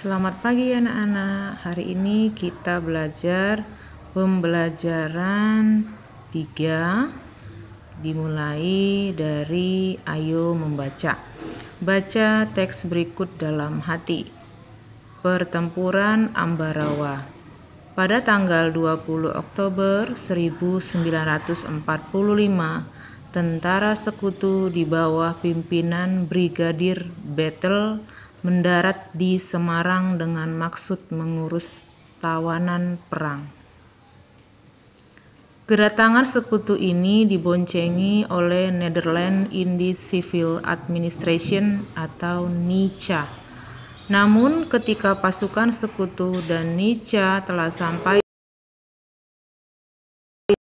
Selamat pagi anak-anak. Hari ini kita belajar pembelajaran 3 dimulai dari ayo membaca. Baca teks berikut dalam hati. Pertempuran Ambarawa. Pada tanggal 20 Oktober 1945, tentara sekutu di bawah pimpinan Brigadir Battle mendarat di Semarang dengan maksud mengurus tawanan perang. Kedatangan sekutu ini diboncengi oleh Netherlands Indies Civil Administration atau NICA. Namun ketika pasukan sekutu dan NICA telah sampai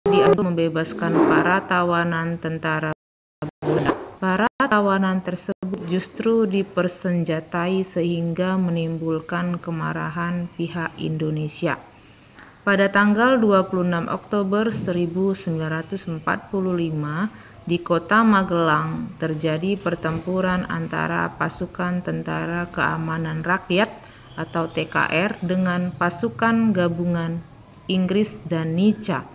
untuk membebaskan para tawanan tentara Belanda, para tawanan tersebut justru dipersenjatai sehingga menimbulkan kemarahan pihak Indonesia. Pada tanggal 26 Oktober 1945 di kota Magelang terjadi pertempuran antara pasukan Tentara Keamanan Rakyat atau TKR dengan pasukan gabungan Inggris dan NICA.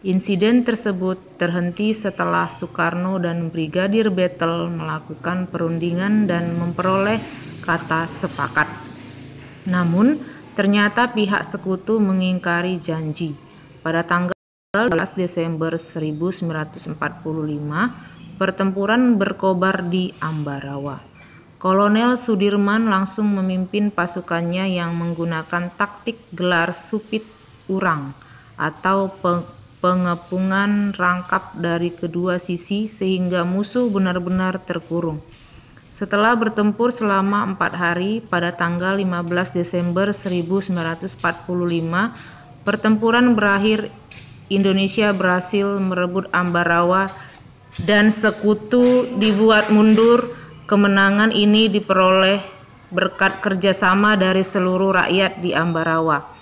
Insiden tersebut terhenti setelah Soekarno dan Brigadir Battle melakukan perundingan dan memperoleh kata sepakat. Namun, ternyata pihak sekutu mengingkari janji. Pada tanggal 12 Desember 1945, pertempuran berkobar di Ambarawa. Kolonel Sudirman langsung memimpin pasukannya yang menggunakan taktik gelar supit urang atau pengepungan rangkap dari kedua sisi sehingga musuh benar-benar terkurung. Setelah bertempur selama 4 hari, pada tanggal 15 Desember 1945, pertempuran berakhir. Indonesia berhasil merebut Ambarawa dan sekutu dibuat mundur. Kemenangan ini diperoleh berkat kerjasama dari seluruh rakyat di Ambarawa.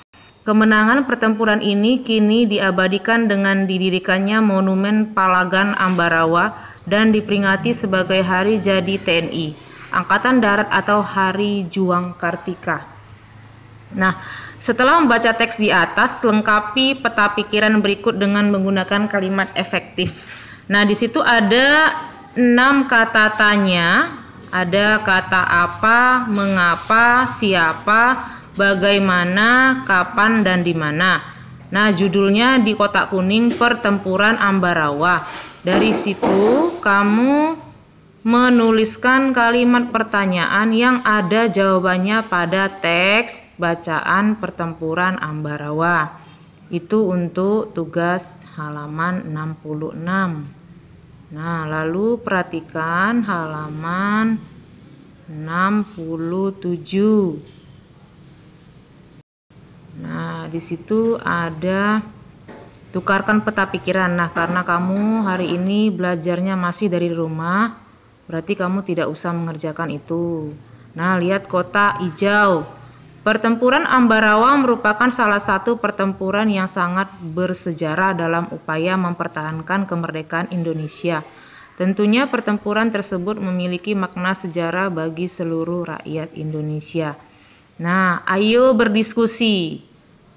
Kemenangan pertempuran ini kini diabadikan dengan didirikannya Monumen Palagan Ambarawa dan diperingati sebagai Hari Jadi TNI Angkatan Darat atau Hari Juang Kartika. Nah, setelah membaca teks di atas, lengkapi peta pikiran berikut dengan menggunakan kalimat efektif. Nah, di situ ada 6 kata tanya, ada kata apa, mengapa, siapa, bagaimana, kapan, dan di mana. Nah, judulnya di kotak kuning Pertempuran Ambarawa. Dari situ kamu menuliskan kalimat pertanyaan yang ada jawabannya pada teks bacaan Pertempuran Ambarawa. Itu untuk tugas halaman 66. Nah, lalu perhatikan halaman 67. Nah, di situ ada tukarkan peta pikiran. Nah, karena kamu hari ini belajarnya masih dari rumah, berarti kamu tidak usah mengerjakan itu. Nah, lihat kotak hijau. Pertempuran Ambarawa merupakan salah satu pertempuran yang sangat bersejarah dalam upaya mempertahankan kemerdekaan Indonesia. Tentunya pertempuran tersebut memiliki makna sejarah bagi seluruh rakyat Indonesia. Nah, ayo berdiskusi.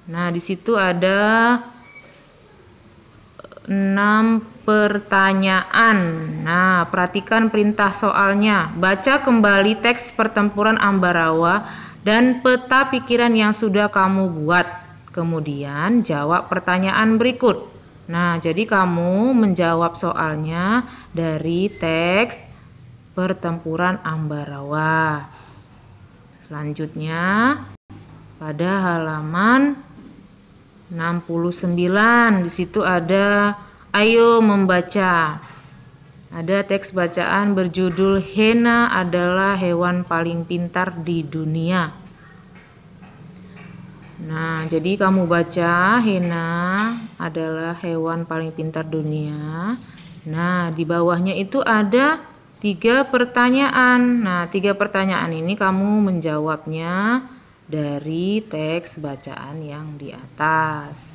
Nah, di situ ada 6 pertanyaan. Nah, perhatikan perintah soalnya. Baca kembali teks Pertempuran Ambarawa dan peta pikiran yang sudah kamu buat. Kemudian jawab pertanyaan berikut. Nah, jadi kamu menjawab soalnya dari teks Pertempuran Ambarawa. Selanjutnya pada halaman 69 di situ ada ayo membaca. Ada teks bacaan berjudul Hena adalah hewan paling pintar di dunia. Nah, jadi kamu baca Hena adalah hewan paling pintar dunia. Nah, di bawahnya itu ada 3 pertanyaan. Nah, 3 pertanyaan ini kamu menjawabnya dari teks bacaan yang di atas.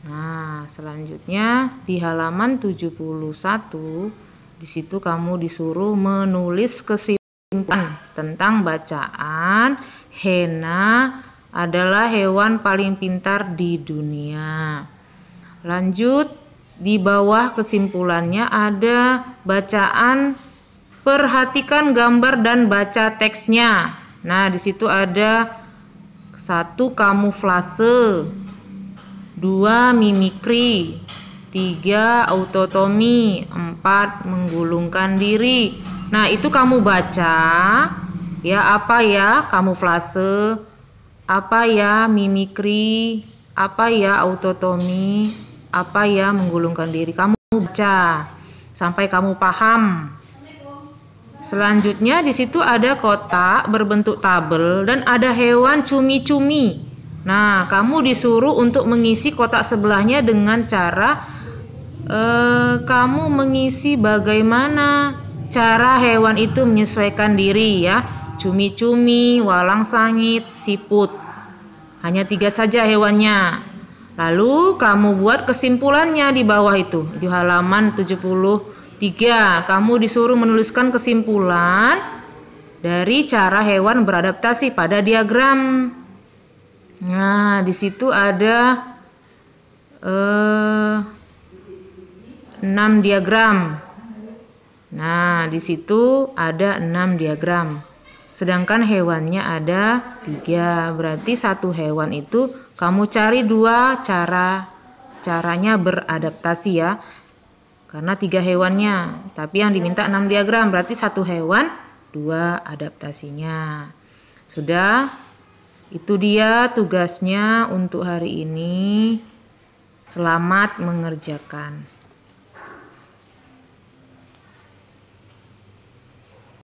Nah, selanjutnya di halaman 71 di situ kamu disuruh menulis kesimpulan tentang bacaan Hena adalah hewan paling pintar di dunia. Lanjut, di bawah kesimpulannya ada bacaan, perhatikan gambar dan baca teksnya. Nah, di situ ada 1. Kamuflase, 2. Mimikri, 3. Autotomi, 4. Menggulungkan diri. Nah, itu kamu baca ya, apa ya kamuflase, apa ya mimikri, apa ya autotomi, apa ya menggulungkan diri. Kamu baca sampai kamu paham. Selanjutnya di situ ada kotak berbentuk tabel dan ada hewan cumi-cumi. Nah, kamu disuruh untuk mengisi kotak sebelahnya dengan cara kamu mengisi bagaimana cara hewan itu menyesuaikan diri ya. Cumi-cumi, walang sangit, siput. Hanya 3 saja hewannya. Lalu kamu buat kesimpulannya di bawah itu. Di halaman 73. Kamu disuruh menuliskan kesimpulan dari cara hewan beradaptasi pada diagram. Nah, di situ ada 6 diagram. Nah, di situ ada 6 diagram. Sedangkan hewannya ada 3. Berarti satu hewan itu kamu cari 2 caranya beradaptasi ya. Karena 3 hewannya, tapi yang diminta 6 diagram. Berarti satu hewan 2 adaptasinya. Sudah, itu dia tugasnya untuk hari ini. Selamat mengerjakan.